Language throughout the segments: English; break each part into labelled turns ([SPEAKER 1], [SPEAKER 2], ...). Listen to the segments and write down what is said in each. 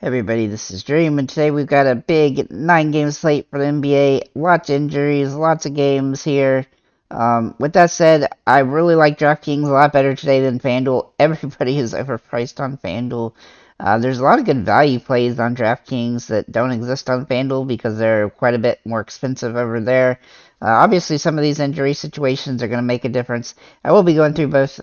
[SPEAKER 1] Hey everybody, this is Dream, and today we've got a big 9-game slate for the NBA. Lots of injuries, lots of games here. With that said, I really like DraftKings a lot better today than FanDuel. Everybody is overpriced on FanDuel. There's a lot of good value plays on DraftKings that don't exist on FanDuel because they're quite a bit more expensive over there. Obviously, some of these injury situations are going to make a difference. I will be going through both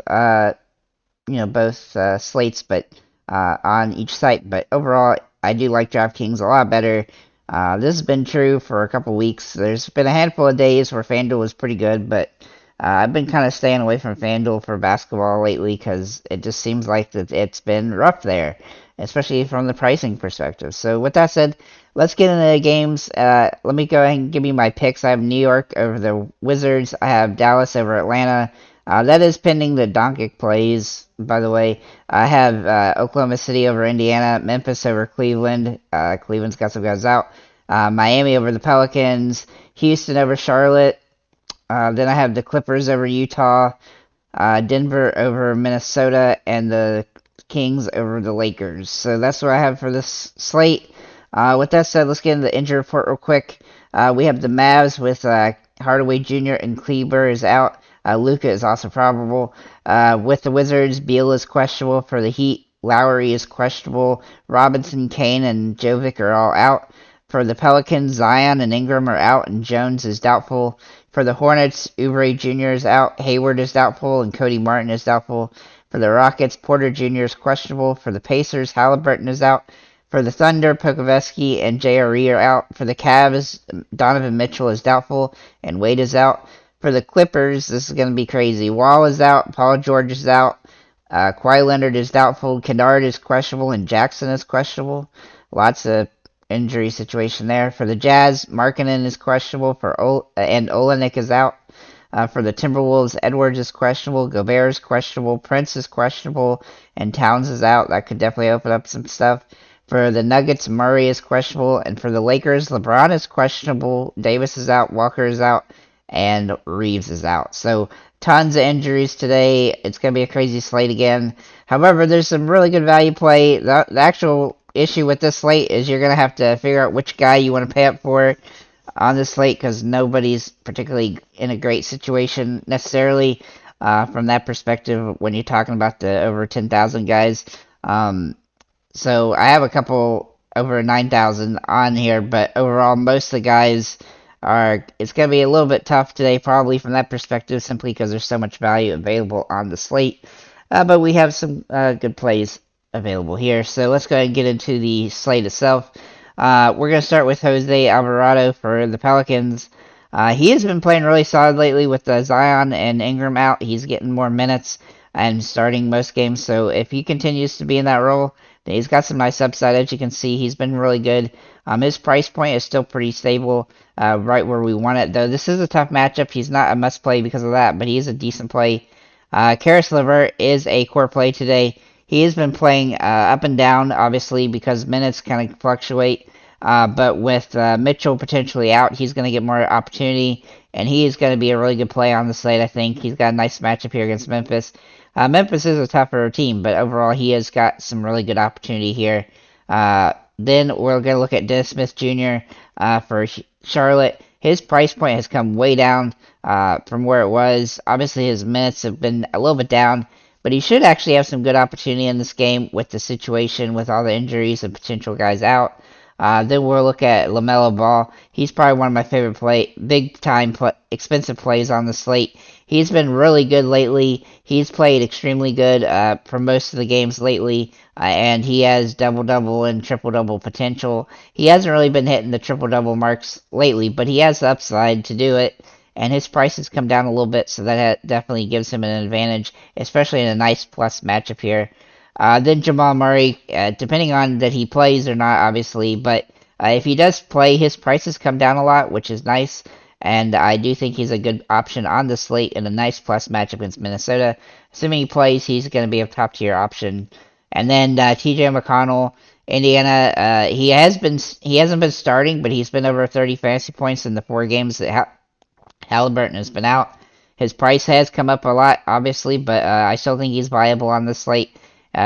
[SPEAKER 1] slates, but on each site. But overall, I do like DraftKings a lot better. This has been true for a couple weeks. There's been a handful of days where FanDuel was pretty good, but I've been kind of staying away from FanDuel for basketball lately because it just seems like that it's been rough there, especially from the pricing perspective. So with that said, let's get into the games. Let me go ahead and give you my picks. I have New York over the Wizards. I have Dallas over Atlanta. That is pending the Doncic plays, by the way. I have Oklahoma City over Indiana, Memphis over Cleveland. Cleveland's got some guys out. Miami over the Pelicans, Houston over Charlotte. Then I have the Clippers over Utah, Denver over Minnesota, and the Kings over the Lakers. So that's what I have for this slate. With that said, let's get into the injury report real quick. We have the Mavs with Hardaway Jr. and Kleber is out. Luka is also probable. With the Wizards, Beal is questionable. For the Heat, Lowry is questionable. Robinson, Kane, and Jovic are all out. For the Pelicans, Zion and Ingram are out, and Jones is doubtful. For the Hornets, Oubre Jr. is out. Hayward is doubtful, and Cody Martin is doubtful. For the Rockets, Porter Jr. is questionable. For the Pacers, Halliburton is out. For the Thunder, Pokusevski and JRE are out. For the Cavs, Donovan Mitchell is doubtful, and Wade is out. For the Clippers, this is going to be crazy. Wall is out. Paul George is out. Kawhi Leonard is doubtful. Kennard is questionable. And Jackson is questionable. Lots of injury situation there. For the Jazz, Markkanen is questionable. And Olenek is out. For the Timberwolves, Edwards is questionable. Gobert is questionable. Prince is questionable. And Towns is out. That could definitely open up some stuff. For the Nuggets, Murray is questionable. And for the Lakers, LeBron is questionable. Davis is out. Walker is out. And Reeves is out. So tons of injuries today. It's going to be a crazy slate again. However, there's some really good value play. The actual issue with this slate is you're going to have to figure out which guy you want to pay up for on this slate because nobody's particularly in a great situation necessarily from that perspective when you're talking about the over 10,000 guys. So I have a couple over 9,000 on here, but overall most of the guys it's going to be a little bit tough today, probably from that perspective, simply because there's so much value available on the slate. But we have some good plays available here. So let's go ahead and get into the slate itself. We're going to start with Jose Alvarado for the Pelicans. He has been playing really solid lately with Zion and Ingram out. He's getting more minutes and starting most games. So if he continues to be in that role, then he's got some nice upside. As you can see, he's been really good. His price point is still pretty stable, right where we want it. Though this is a tough matchup. He's not a must play because of that, but he is a decent play. Karis LeVert is a core play today. He has been playing up and down, obviously, because minutes kind of fluctuate. But with Mitchell potentially out, he's going to get more opportunity, and he is going to be a really good play on the slate, I think. He's got a nice matchup here against Memphis. Memphis is a tougher team, but overall he has got some really good opportunity here. Then we're going to look at Dennis Smith Jr. For Charlotte. His price point has come way down from where it was. Obviously his minutes have been a little bit down, but he should actually have some good opportunity in this game with the situation with all the injuries and potential guys out. Then we'll look at LaMelo Ball. He's probably one of my favorite big-time expensive plays on the slate. He's been really good lately. He's played extremely good for most of the games lately, and he has double-double and triple-double potential. He hasn't really been hitting the triple-double marks lately, but he has the upside to do it, and his price has come down a little bit, so that definitely gives him an advantage, especially in a nice plus matchup here. Then Jamal Murray, depending on that he plays or not, obviously, but if he does play, his prices come down a lot, which is nice, and I do think he's a good option on the slate in a nice plus matchup against Minnesota. Assuming he plays, he's going to be a top-tier option. And then TJ McConnell, Indiana, he hasn't been starting, but he's been over 30 fantasy points in the 4 games that Halliburton has been out. His price has come up a lot, obviously, but I still think he's viable on the slate.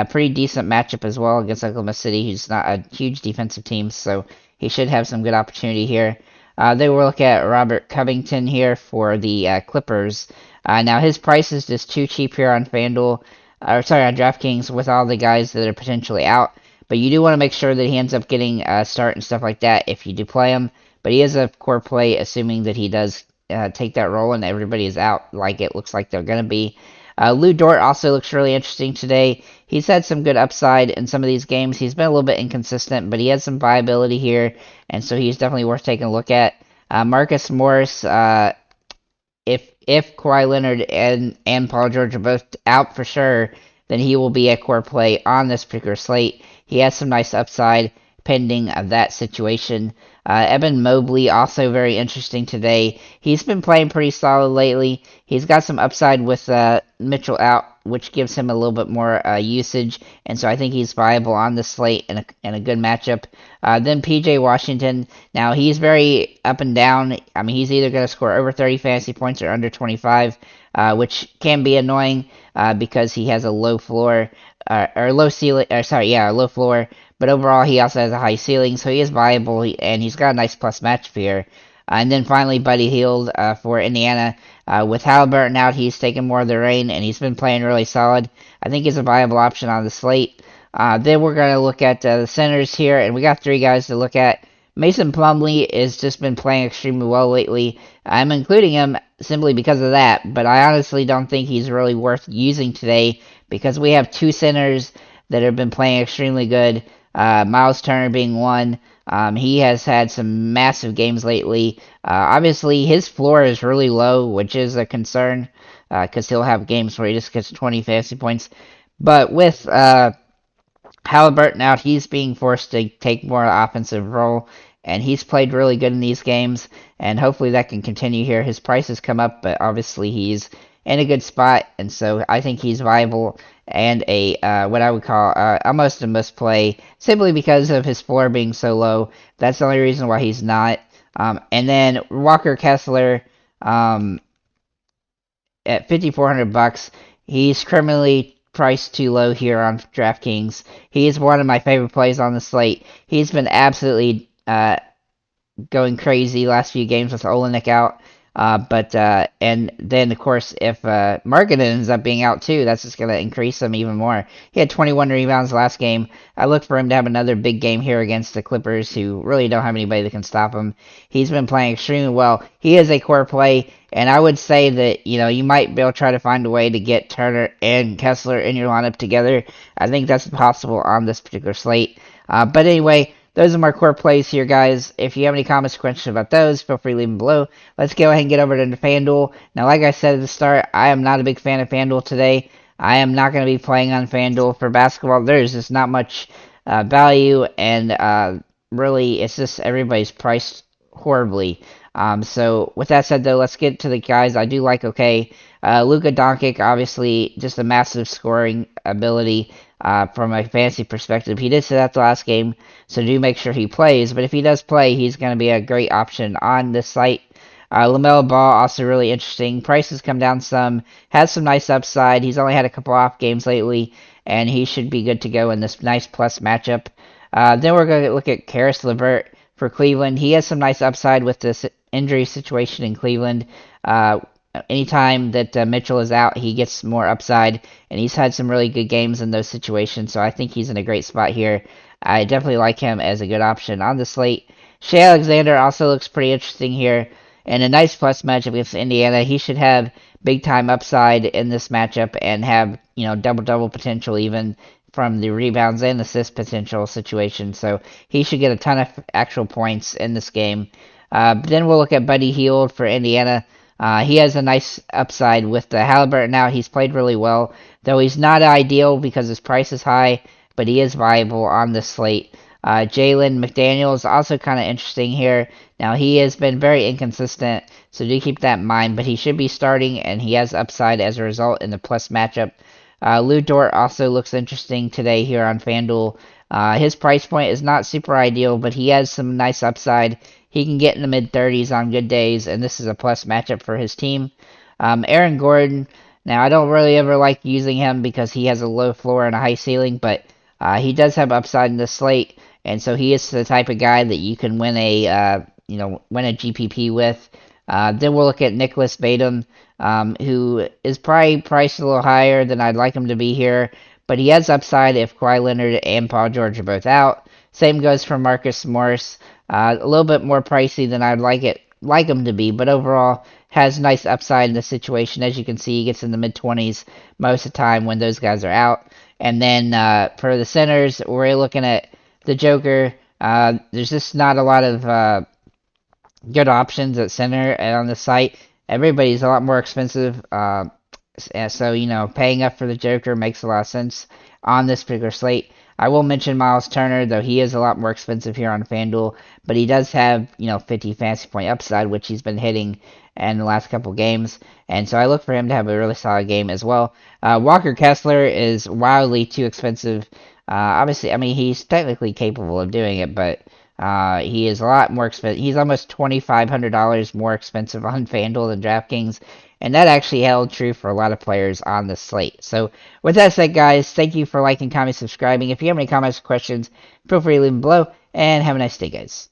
[SPEAKER 1] Pretty decent matchup as well against Oklahoma City, who's not a huge defensive team, so he should have some good opportunity here. Then we'll look at Robert Covington here for the Clippers. Now his price is just too cheap here on FanDuel, or sorry, on DraftKings with all the guys that are potentially out. But you do want to make sure that he ends up getting a start and stuff like that if you do play him. But he is a core play, assuming that he does take that role and everybody is out like it looks like they're going to be. Lou Dort also looks really interesting today. He's had some good upside in some of these games. He's been a little bit inconsistent, but he has some viability here, and so he's definitely worth taking a look at. Marcus Morris, if Kawhi Leonard and Paul George are both out for sure, then he will be a core play on this particular slate. He has some nice upside pending that situation. Evan Mobley, also very interesting today. He's been playing pretty solid lately. He's got some upside with Mitchell out, which gives him a little bit more usage, and so I think he's viable on the slate and a good matchup. Then PJ Washington, now he's very up and down. I mean, he's either going to score over 30 fantasy points or under 25, which can be annoying because he has a low floor, or low ceiling, or sorry, yeah, low floor. But overall, he also has a high ceiling, so he is viable, and he's got a nice plus match here. And then finally, Buddy Hield for Indiana. With Halliburton out, he's taken more of the reign, and he's been playing really solid. I think he's a viable option on the slate. Then we're going to look at the centers here, and we got three guys to look at. Mason Plumlee has just been playing extremely well lately. I'm including him simply because of that, but I honestly don't think he's really worth using today because we have two centers that have been playing extremely good. Miles Turner being one. He has had some massive games lately. Obviously, his floor is really low, which is a concern because he'll have games where he just gets 20 fantasy points. But with Halliburton out, he's being forced to take more offensive role, and he's played really good in these games, and hopefully that can continue here. His price has come up, but obviously he's in a good spot, and so I think he's viable and a what I would call almost a must play simply because of his floor being so low. That's the only reason why he's not. And then Walker Kessler at $5,400, he's criminally priced too low here on DraftKings. He is one of my favorite plays on the slate. He's been absolutely going crazy last few games with Olenek out. And then of course if Markkanen ends up being out too, that's just gonna increase him even more. He had 21 rebounds last game. I look for him to have another big game here against the Clippers, who really don't have anybody that can stop him. He's been playing extremely well. He is a core play, and I would say that you might be able to try to find a way to get Turner and Kessler in your lineup together. I think that's possible on this particular slate. But anyway, those are my core plays here, guys. If you have any comments or questions about those, feel free to leave them below. Let's go ahead and get over to FanDuel. Now, like I said at the start, I am not a big fan of FanDuel today. I am not going to be playing on FanDuel for basketball. There's just not much value, and really, it's just everybody's priced horribly. So, with that said, though, let's get to the guys I do like. Okay, Luka Doncic, obviously, just a massive scoring ability. From a fantasy perspective, he did sit out the last game, so do make sure he plays. But if he does play, he's going to be a great option on this site. LaMelo Ball, also really interesting. Price has come down some, has some nice upside. He's only had a couple off games lately, and he should be good to go in this nice plus matchup. Then we're going to look at Karis LeVert for Cleveland. He has some nice upside with this injury situation in Cleveland. Anytime that Mitchell is out, he gets more upside, and he's had some really good games in those situations, so I think he's in a great spot here. I definitely like him as a good option on the slate. Shea Alexander also looks pretty interesting here, and a nice plus matchup against Indiana. He should have big-time upside in this matchup and have, double-double potential even from the rebounds and assist potential situation, so he should get a ton of actual points in this game. Then we'll look at Buddy Hield for Indiana. He has a nice upside with the Halliburton out. He's played really well, though he's not ideal because his price is high, but he is viable on this slate. Jalen McDaniels is also kind of interesting here. Now, he has been very inconsistent, so do keep that in mind, but he should be starting, and he has upside as a result in the plus matchup. Lou Dort also looks interesting today here on FanDuel. His price point is not super ideal, but he has some nice upside. He can get in the mid-30s on good days, and this is a plus matchup for his team. Aaron Gordon, Now, I don't really ever like using him because he has a low floor and a high ceiling, but he does have upside in the slate, and so he is the type of guy that you can win a win a GPP with. Then we'll look at Nicholas Batum, who is probably priced a little higher than I'd like him to be here, but he has upside if Kawhi Leonard and Paul George are both out. Same goes for Marcus Morris. A little bit more pricey than I'd like him to be, but overall has nice upside in the situation. As you can see, he gets in the mid 20s most of the time when those guys are out. And then for the centers, we're looking at the Joker. There's just not a lot of good options at center and on the site. Everybody's a lot more expensive. So, paying up for the Joker makes a lot of sense on this particular slate. I will mention Miles Turner, though he is a lot more expensive here on FanDuel, but he does have, 50 fantasy point upside, which he's been hitting in the last couple games, and so I look for him to have a really solid game as well. Walker Kessler is wildly too expensive. Obviously, I mean, he's technically capable of doing it, but he is a lot more expensive. He's almost $2,500 more expensive on FanDuel than DraftKings, and that actually held true for a lot of players on the slate. So, with that said, guys, thank you for liking, commenting, subscribing. If you have any comments or questions, feel free to leave them below, and have a nice day, guys.